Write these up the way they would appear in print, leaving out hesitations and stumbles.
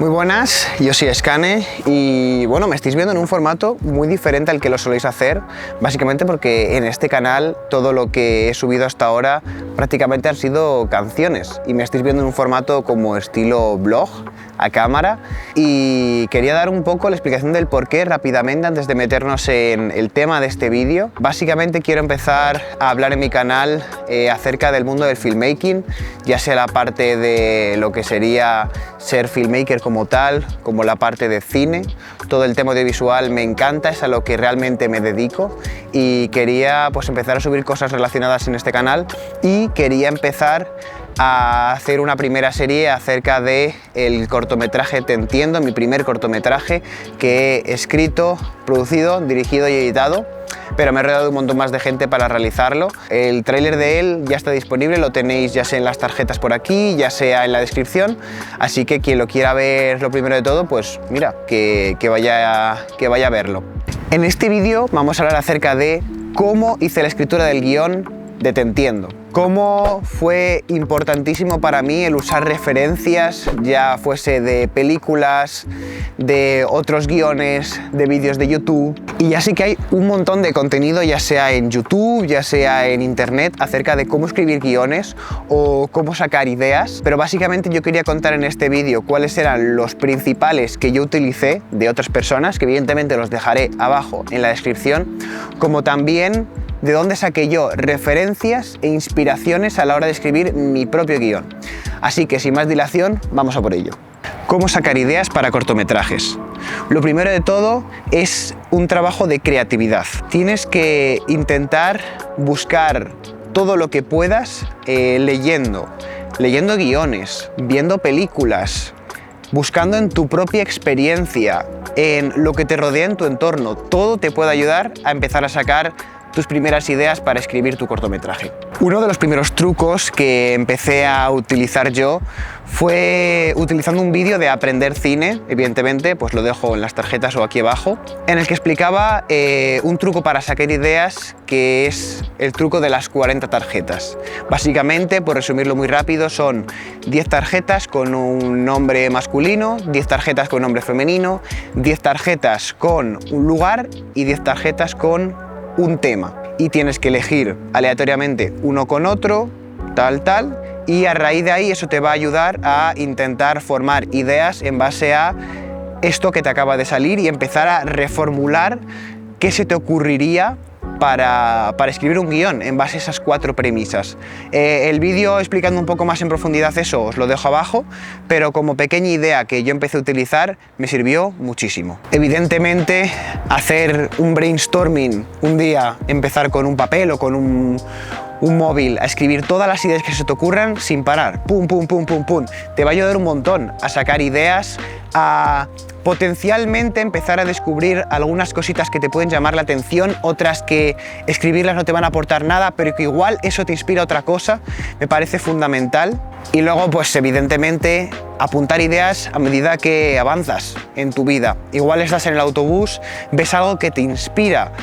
Muy buenas, yo soy Skane y bueno, me estáis viendo en un formato muy diferente al que lo soléis hacer, básicamente porque en este canal todo lo que he subido hasta ahora prácticamente han sido canciones y me estáis viendo en un formato como estilo blog a cámara, y quería dar un poco la explicación del porqué rápidamente antes de meternos en el tema de este vídeo. Básicamente quiero empezar a hablar en mi canal acerca del mundo del filmmaking, ya sea la parte de lo que sería ser filmmaker como tal, como la parte de cine. Todo el tema audiovisual me encanta, es a lo que realmente me dedico, y quería pues empezar a subir cosas relacionadas en este canal, y quería empezar a hacer una primera serie acerca de el cortometraje Te Entiendo, mi primer cortometraje que he escrito, producido, dirigido y editado, pero me he rodeado de un montón más de gente para realizarlo. El tráiler de él ya está disponible, lo tenéis ya sea en las tarjetas por aquí, ya sea en la descripción, así que quien lo quiera ver lo primero de todo, pues mira, que vaya a verlo. En este vídeo vamos a hablar acerca de cómo hice la escritura del guión de Te Entiendo. Cómo fue importantísimo para mí el usar referencias, ya fuese de películas, de otros guiones, de vídeos de YouTube. Y ya sí que hay un montón de contenido, ya sea en YouTube, ya sea en internet, acerca de cómo escribir guiones o cómo sacar ideas. Pero básicamente yo quería contar en este vídeo cuáles eran los principales que yo utilicé de otras personas, que evidentemente los dejaré abajo en la descripción, como también de dónde saqué yo referencias e inspiraciones a la hora de escribir mi propio guión. Así que sin más dilación, vamos a por ello. ¿Cómo sacar ideas para cortometrajes? Lo primero de todo es un trabajo de creatividad. Tienes que intentar buscar todo lo que puedas leyendo guiones, viendo películas, buscando en tu propia experiencia, en lo que te rodea en tu entorno. Todo te puede ayudar a empezar a sacar tus primeras ideas para escribir tu cortometraje. Uno de los primeros trucos que empecé a utilizar yo fue utilizando un vídeo de aprender cine, evidentemente, pues lo dejo en las tarjetas o aquí abajo, en el que explicaba un truco para sacar ideas, que es el truco de las 40 tarjetas. Básicamente, por resumirlo muy rápido, son 10 tarjetas con un nombre masculino, 10 tarjetas con un nombre femenino, 10 tarjetas con un lugar y 10 tarjetas con un tema, y tienes que elegir aleatoriamente uno con otro, tal, y a raíz de ahí eso te va a ayudar a intentar formar ideas en base a esto que te acaba de salir y empezar a reformular qué se te ocurriría para escribir un guión en base a esas 4 premisas. El vídeo explicando un poco más en profundidad eso os lo dejo abajo, pero como pequeña idea que yo empecé a utilizar me sirvió muchísimo. Evidentemente, hacer un brainstorming un día, empezar con un papel o con un móvil a escribir todas las ideas que se te ocurran sin parar, pum, pum, pum, pum, pum, te va a ayudar un montón a sacar ideas, a potencialmente empezar a descubrir algunas cositas que te pueden llamar la atención, otras que escribirlas no te van a aportar nada, pero que igual eso te inspira a otra cosa, me parece fundamental. Y luego, pues evidentemente, apuntar ideas a medida que avanzas en tu vida. Igual estás en el autobús, ves algo que te inspira,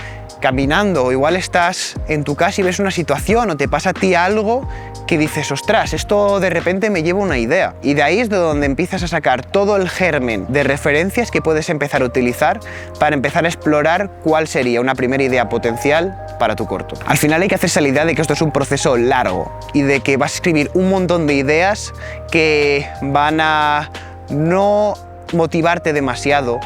caminando, o igual estás en tu casa y ves una situación o te pasa a ti algo que dices, ostras, esto de repente me lleva una idea, y de ahí es de donde empiezas a sacar todo el germen de referencias que puedes empezar a utilizar para empezar a explorar cuál sería una primera idea potencial para tu corto. Al final hay que hacerse la idea de que esto es un proceso largo y de que vas a escribir un montón de ideas que van a no motivarte demasiado,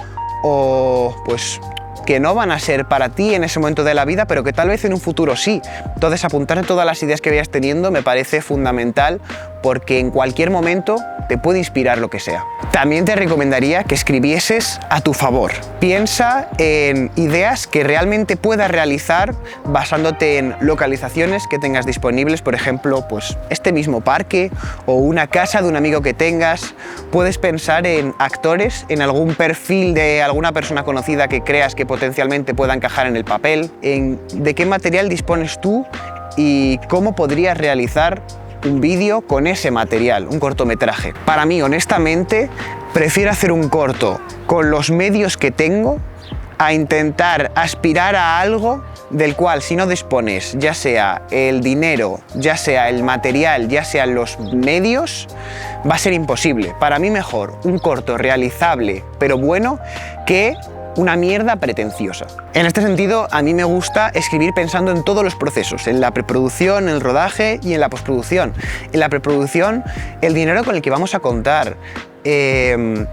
o pues que no van a ser para ti en ese momento de la vida, pero que tal vez en un futuro sí. Entonces, apuntar todas las ideas que vayas teniendo me parece fundamental, porque en cualquier momento te puede inspirar lo que sea. También te recomendaría que escribieses a tu favor. Piensa en ideas que realmente puedas realizar basándote en localizaciones que tengas disponibles, por ejemplo, pues este mismo parque o una casa de un amigo que tengas. Puedes pensar en actores, en algún perfil de alguna persona conocida que creas que potencialmente pueda encajar en el papel, en de qué material dispones tú y cómo podrías realizar un vídeo con ese material, un cortometraje. Para mí, honestamente, prefiero hacer un corto con los medios que tengo a intentar aspirar a algo del cual si no dispones, ya sea el dinero, ya sea el material, ya sean los medios, va a ser imposible. Para mí mejor un corto realizable pero bueno que una mierda pretenciosa. En este sentido, a mí me gusta escribir pensando en todos los procesos, en la preproducción, en el rodaje y en la postproducción. En la preproducción, el dinero con el que vamos a contar,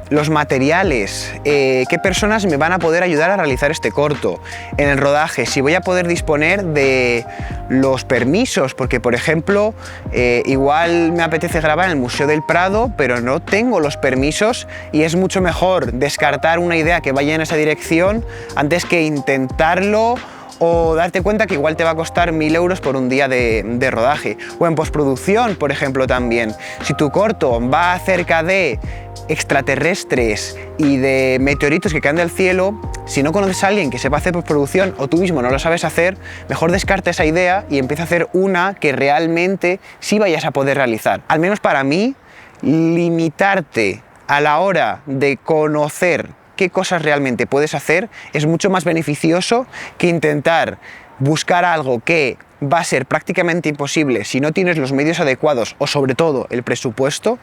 los materiales, qué personas me van a poder ayudar a realizar este corto. En el rodaje, si voy a poder disponer de los permisos, porque por ejemplo, igual me apetece grabar en el Museo del Prado, pero no tengo los permisos y es mucho mejor descartar una idea que vaya en esa dirección antes que intentarlo o darte cuenta que igual te va a costar 1000 euros por un día de rodaje. O en postproducción, por ejemplo, también. Si tu corto va acerca de extraterrestres y de meteoritos que caen del cielo, si no conoces a alguien que sepa hacer postproducción o tú mismo no lo sabes hacer, mejor descarta esa idea y empieza a hacer una que realmente sí vayas a poder realizar. Al menos para mí, limitarte a la hora de conocer qué cosas realmente puedes hacer es mucho más beneficioso que intentar buscar algo que va a ser prácticamente imposible si no tienes los medios adecuados o sobre todo el presupuesto,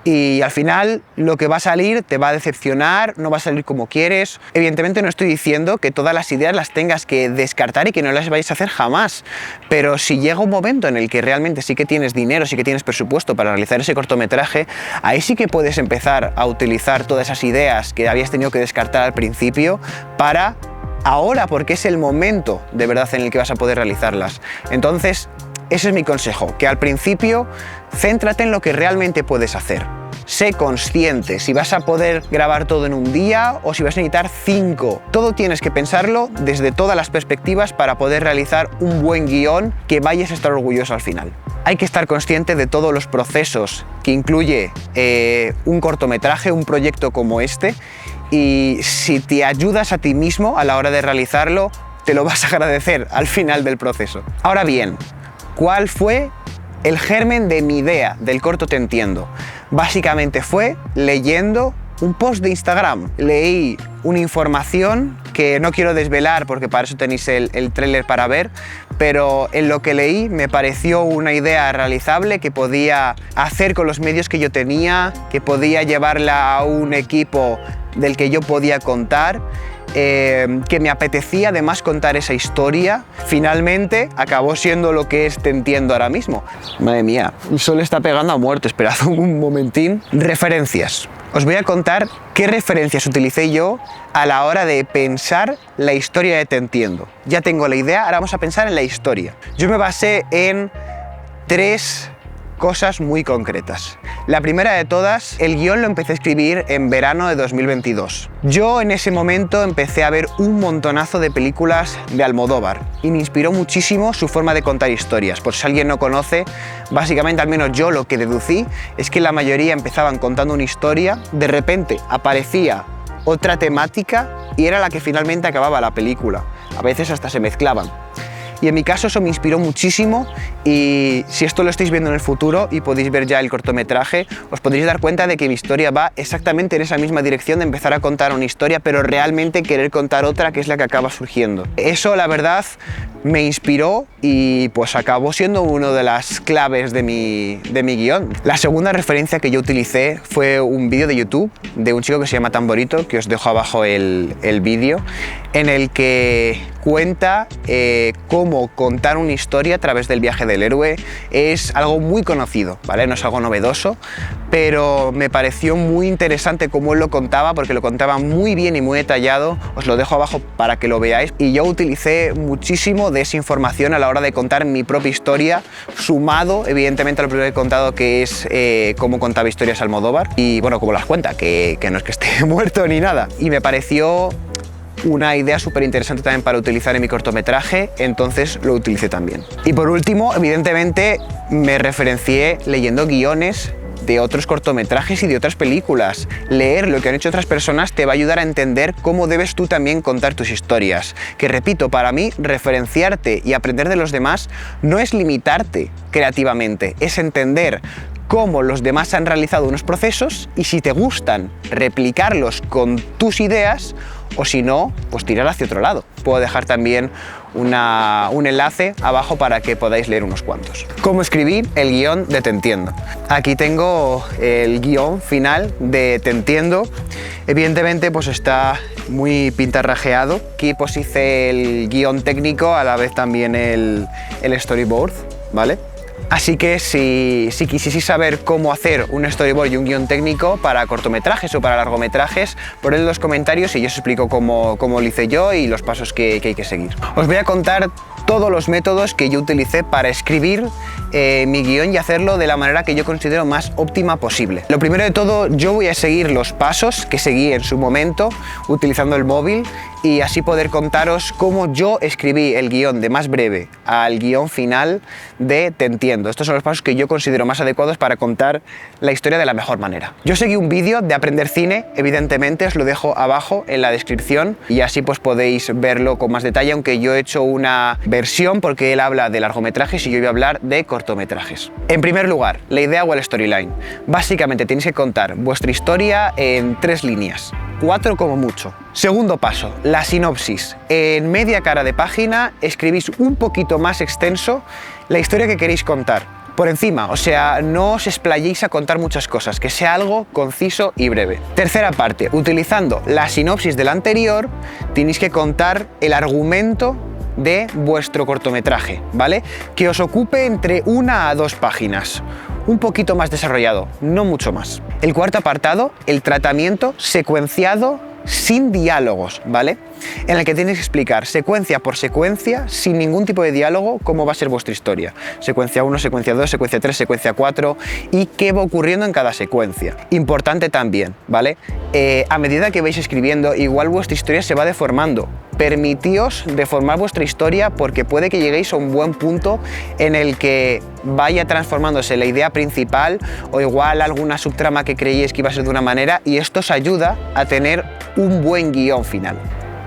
y al final lo que va a salir te va a decepcionar, no va a salir como quieres. Evidentemente no estoy diciendo que todas las ideas las tengas que descartar y que no las vayas a hacer jamás, pero si llega un momento en el que realmente sí que tienes dinero, sí que tienes presupuesto para realizar ese cortometraje, ahí sí que puedes empezar a utilizar todas esas ideas que habías tenido que descartar al principio para ahora, porque es el momento de verdad en el que vas a poder realizarlas. Entonces, ese es mi consejo, que al principio céntrate en lo que realmente puedes hacer. Sé consciente si vas a poder grabar todo en un día o si vas a necesitar 5. Todo tienes que pensarlo desde todas las perspectivas para poder realizar un buen guión que vayas a estar orgulloso al final. Hay que estar consciente de todos los procesos que incluye un cortometraje, un proyecto como este, y si te ayudas a ti mismo a la hora de realizarlo, te lo vas a agradecer al final del proceso. Ahora bien, ¿cuál fue el germen de mi idea del corto Te Entiendo? Básicamente fue leyendo un post de Instagram. Leí una información que no quiero desvelar porque para eso tenéis el tráiler para ver, pero en lo que leí me pareció una idea realizable que podía hacer con los medios que yo tenía, que podía llevarla a un equipo del que yo podía contar, que me apetecía además contar esa historia. Finalmente acabó siendo lo que es Te Entiendo ahora mismo. Madre mía, el sol está pegando a muerte, esperad un momentín. Referencias. Os voy a contar qué referencias utilicé yo a la hora de pensar la historia de Te Entiendo. Ya tengo la idea, ahora vamos a pensar en la historia. Yo me basé en 3 cosas muy concretas. La primera de todas, el guión lo empecé a escribir en verano de 2022. Yo en ese momento empecé a ver un montonazo de películas de Almodóvar y me inspiró muchísimo su forma de contar historias. Por si alguien no conoce, básicamente, al menos yo lo que deducí, es que la mayoría empezaban contando una historia, de repente aparecía otra temática y era la que finalmente acababa la película. A veces hasta se mezclaban. Y en mi caso eso me inspiró muchísimo, y si esto lo estáis viendo en el futuro y podéis ver ya el cortometraje, os podréis dar cuenta de que mi historia va exactamente en esa misma dirección de empezar a contar una historia, pero realmente querer contar otra que es la que acaba surgiendo. Eso, la verdad, me inspiró y pues acabó siendo una de las claves de mi guión. La segunda referencia que yo utilicé fue un vídeo de YouTube de un chico que se llama Tamborito, que os dejo abajo el vídeo, en el que cuenta cómo contar una historia a través del viaje del héroe. Es algo muy conocido, ¿vale? No es algo novedoso, pero me pareció muy interesante cómo él lo contaba, porque lo contaba muy bien y muy detallado. Os lo dejo abajo para que lo veáis. Y yo utilicé muchísimo de esa información a la hora de contar mi propia historia, sumado evidentemente a lo primero que he contado, que es cómo contaba historias Almodóvar y bueno, cómo las cuenta, que no es que esté muerto ni nada. Y me pareció una idea súper interesante también para utilizar en mi cortometraje, entonces lo utilicé también. Y por último, evidentemente, me referencié leyendo guiones de otros cortometrajes y de otras películas. Leer lo que han hecho otras personas te va a ayudar a entender cómo debes tú también contar tus historias. Que repito, para mí, referenciarte y aprender de los demás no es limitarte creativamente, es entender cómo los demás han realizado unos procesos y si te gustan, replicarlos con tus ideas, o si no, pues tirar hacia otro lado. Puedo dejar también un enlace abajo para que podáis leer unos cuantos. ¿Cómo escribir el guión de Te Entiendo? Aquí tengo el guión final de Te Entiendo. Evidentemente pues está muy pintarrajeado. Aquí pues hice el guión técnico, a la vez también el storyboard, ¿vale? Así que si quisieseis saber cómo hacer un storyboard y un guión técnico para cortometrajes o para largometrajes, ponedlo en los comentarios y yo os explico cómo lo hice yo y los pasos que hay que seguir. Os voy a contar todos los métodos que yo utilicé para escribir mi guión y hacerlo de la manera que yo considero más óptima posible. Lo primero de todo, yo voy a seguir los pasos que seguí en su momento utilizando el móvil y así poder contaros cómo yo escribí el guión de más breve al guión final de Te Entiendo. Estos son los pasos que yo considero más adecuados para contar la historia de la mejor manera. Yo seguí un vídeo de Aprender Cine, evidentemente os lo dejo abajo en la descripción y así pues podéis verlo con más detalle, aunque yo he hecho una versión porque él habla de largometrajes y yo voy a hablar de cortometrajes. En primer lugar, la idea o el storyline. Básicamente tenéis que contar vuestra historia en 3 líneas. 4 como mucho. Segundo paso, la sinopsis. En media cara de página escribís un poquito más extenso la historia que queréis contar. Por encima, o sea, no os explayéis a contar muchas cosas, que sea algo conciso y breve. Tercera parte, utilizando la sinopsis del anterior, tenéis que contar el argumento de vuestro cortometraje, ¿vale? Que os ocupe entre 1 a 2 páginas. Un poquito más desarrollado, no mucho más. El cuarto apartado, el tratamiento secuenciado sin diálogos, ¿vale? En el que tenéis que explicar secuencia por secuencia, sin ningún tipo de diálogo, cómo va a ser vuestra historia. Secuencia 1, secuencia 2, secuencia 3, secuencia 4 y qué va ocurriendo en cada secuencia. Importante también, ¿vale? A medida que vais escribiendo, igual vuestra historia se va deformando. Permitíos deformar vuestra historia porque puede que lleguéis a un buen punto en el que vaya transformándose la idea principal o igual alguna subtrama que creíais que iba a ser de una manera y esto os ayuda a tener un buen guión final.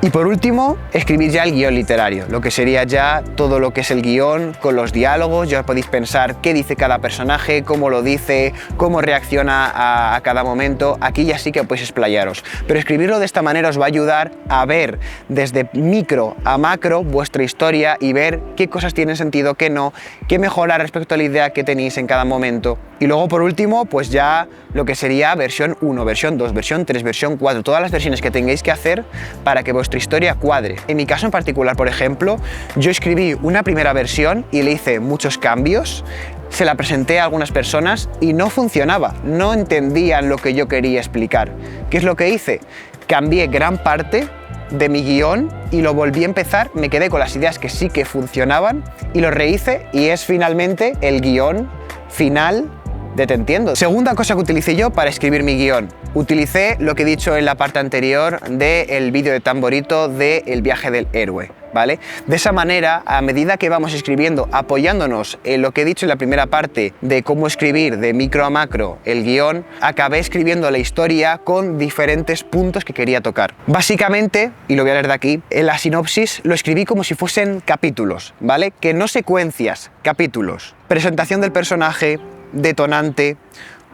Y por último, escribir ya el guión literario, lo que sería ya todo lo que es el guión con los diálogos. Ya podéis pensar qué dice cada personaje, cómo lo dice, cómo reacciona a cada momento. Aquí ya sí que podéis explayaros. Pero escribirlo de esta manera os va a ayudar a ver desde micro a macro vuestra historia y ver qué cosas tienen sentido, qué no, qué mejorar respecto a la idea que tenéis en cada momento. Y luego por último, pues ya lo que sería versión 1, versión 2, versión 3, versión 4, todas las versiones que tengáis que hacer para que vuestra historia cuadre. En mi caso en particular, por ejemplo, yo escribí una primera versión y le hice muchos cambios, se la presenté a algunas personas y no funcionaba, no entendían lo que yo quería explicar. ¿Qué es lo que hice? Cambié gran parte de mi guión y lo volví a empezar, me quedé con las ideas que sí que funcionaban y lo rehice y es finalmente el guión final de Te Entiendo. Segunda cosa que utilicé yo para escribir mi guión. Utilicé lo que he dicho en la parte anterior del vídeo de Tamborito de El viaje del héroe, ¿vale? De esa manera, a medida que vamos escribiendo, apoyándonos en lo que he dicho en la primera parte de cómo escribir de micro a macro el guión, acabé escribiendo la historia con diferentes puntos que quería tocar. Básicamente, y lo voy a leer de aquí, en la sinopsis lo escribí como si fuesen capítulos, ¿vale? Que no secuencias, capítulos. Presentación del personaje, detonante,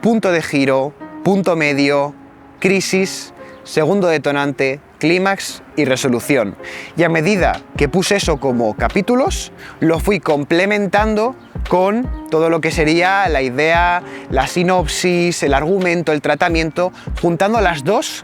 punto de giro, punto medio, crisis, segundo detonante, clímax y resolución. Y a medida que puse eso como capítulos, lo fui complementando con todo lo que sería la idea, la sinopsis, el argumento, el tratamiento, juntando las dos.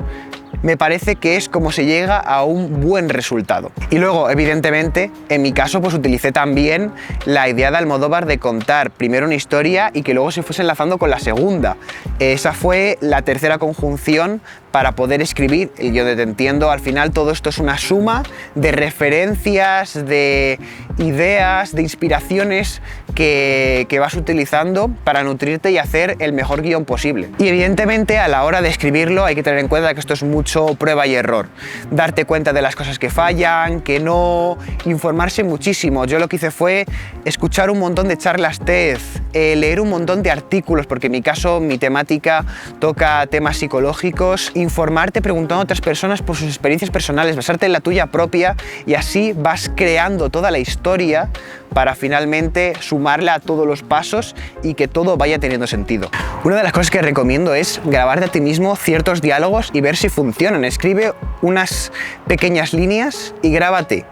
Me parece que es como se llega a un buen resultado. Y luego, evidentemente, en mi caso, pues utilicé también la idea de Almodóvar de contar primero una historia y que luego se fuese enlazando con la segunda. Esa fue la tercera conjunción para poder escribir el guión de Te Entiendo. Al final todo esto es una suma de referencias, de ideas, de inspiraciones que vas utilizando para nutrirte y hacer el mejor guión posible. Y evidentemente a la hora de escribirlo hay que tener en cuenta que esto es mucho prueba y error. Darte cuenta de las cosas que fallan, que no, informarse muchísimo. Yo lo que hice fue escuchar un montón de charlas TED, leer un montón de artículos, porque en mi caso mi temática toca temas psicológicos, informarte preguntando a otras personas por sus experiencias personales, basarte en la tuya propia y así vas creando toda la historia para finalmente sumarla a todos los pasos y que todo vaya teniendo sentido. Una de las cosas que recomiendo es grabarte a ti mismo ciertos diálogos y ver si funcionan. Escribe unas pequeñas líneas y grábate.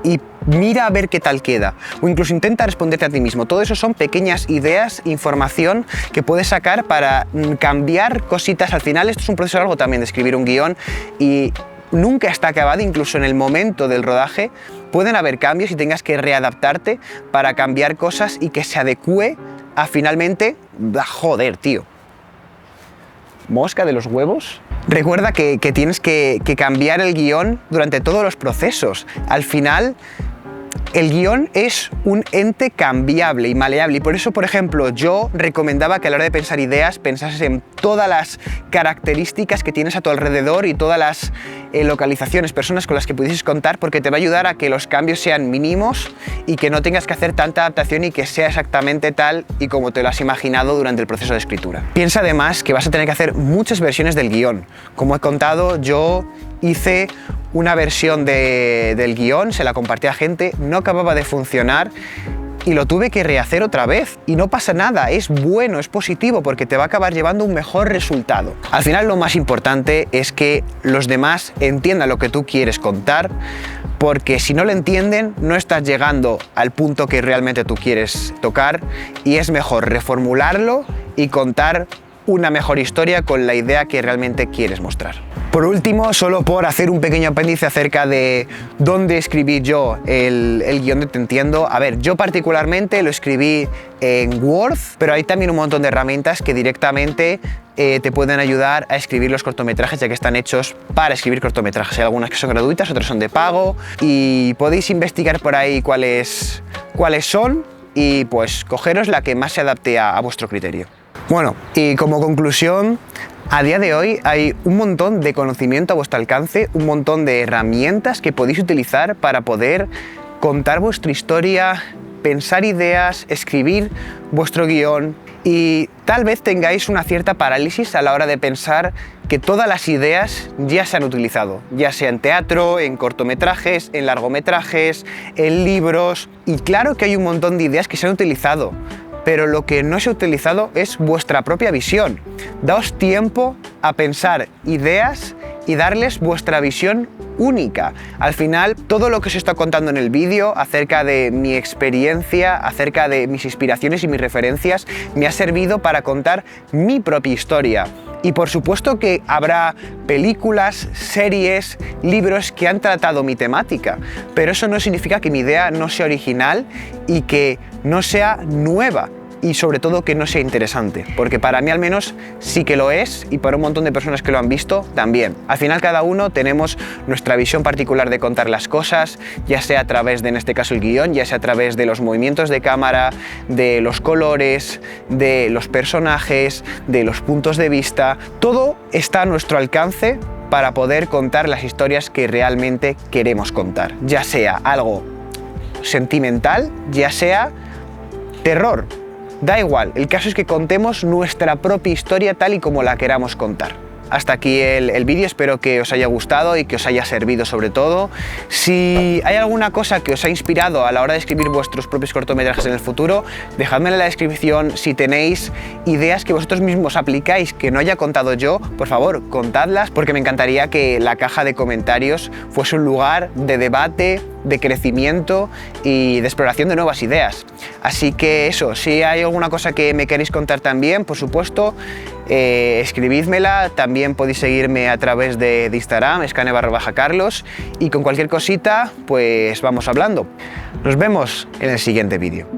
Y mira a ver qué tal queda, o incluso intenta responderte a ti mismo. Todo eso son pequeñas ideas, información que puedes sacar para cambiar cositas. Al final esto es un proceso largo también de escribir un guión y nunca está acabado. Incluso en el momento del rodaje pueden haber cambios y tengas que readaptarte para cambiar cosas y que se adecue a finalmente... ¡Joder, tío! ¿Mosca de los huevos? Recuerda que tienes que cambiar el guión durante todos los procesos. Al final, el guión es un ente cambiable y maleable, y por eso, por ejemplo, yo recomendaba que a la hora de pensar ideas pensases en todas las características que tienes a tu alrededor y todas las localizaciones, personas con las que pudieses contar, porque te va a ayudar a que los cambios sean mínimos y que no tengas que hacer tanta adaptación y que sea exactamente tal y como te lo has imaginado durante el proceso de escritura. Piensa además que vas a tener que hacer muchas versiones del guión. Como he contado, yo hice una versión del guión, se la compartí a gente, no acababa de funcionar y lo tuve que rehacer otra vez. Y no pasa nada, es bueno, es positivo, porque te va a acabar llevando un mejor resultado. Al final lo más importante es que los demás entiendan lo que tú quieres contar, porque si no lo entienden, no estás llegando al punto que realmente tú quieres tocar, y es mejor reformularlo y contar una mejor historia con la idea que realmente quieres mostrar. Por último, solo por hacer un pequeño apéndice acerca de dónde escribí yo el guión de Te Entiendo. A ver, yo particularmente lo escribí en Word, pero hay también un montón de herramientas que directamente te pueden ayudar a escribir los cortometrajes, ya que están hechos para escribir cortometrajes. Hay algunas que son gratuitas, otras son de pago, y podéis investigar por ahí cuáles son y pues cogeros la que más se adapte a vuestro criterio. Bueno, y como conclusión, a día de hoy hay un montón de conocimiento a vuestro alcance, un montón de herramientas que podéis utilizar para poder contar vuestra historia, pensar ideas, escribir vuestro guión, y tal vez tengáis una cierta parálisis a la hora de pensar que todas las ideas ya se han utilizado, ya sea en teatro, en cortometrajes, en largometrajes, en libros, y claro que hay un montón de ideas que se han utilizado, pero lo que no se ha utilizado es vuestra propia visión. Daos tiempo a pensar ideas y darles vuestra visión única. Al final, todo lo que os he estado contando en el vídeo acerca de mi experiencia, acerca de mis inspiraciones y mis referencias, me ha servido para contar mi propia historia. Y por supuesto que habrá películas, series, libros que han tratado mi temática, pero eso no significa que mi idea no sea original y que no sea nueva, y sobre todo que no sea interesante, porque para mí al menos sí que lo es, y para un montón de personas que lo han visto también. Al final cada uno tenemos nuestra visión particular de contar las cosas, ya sea a través de, en este caso, el guión, ya sea a través de los movimientos de cámara, de los colores, de los personajes, de los puntos de vista. Todo está a nuestro alcance para poder contar las historias que realmente queremos contar, ya sea algo sentimental, ya sea terror. Da igual, el caso es que contemos nuestra propia historia tal y como la queramos contar. Hasta aquí el vídeo, espero que os haya gustado y que os haya servido sobre todo. Si hay alguna cosa que os ha inspirado a la hora de escribir vuestros propios cortometrajes en el futuro, dejadmelo en la descripción. Si tenéis ideas que vosotros mismos aplicáis que no haya contado yo, por favor, contadlas, porque me encantaría que la caja de comentarios fuese un lugar de debate, de crecimiento y de exploración de nuevas ideas. Así que eso, si hay alguna cosa que me queréis contar también, por supuesto, escribídmela. También podéis seguirme a través de Instagram, skane_carlos, y con cualquier cosita pues vamos hablando. Nos vemos en el siguiente vídeo.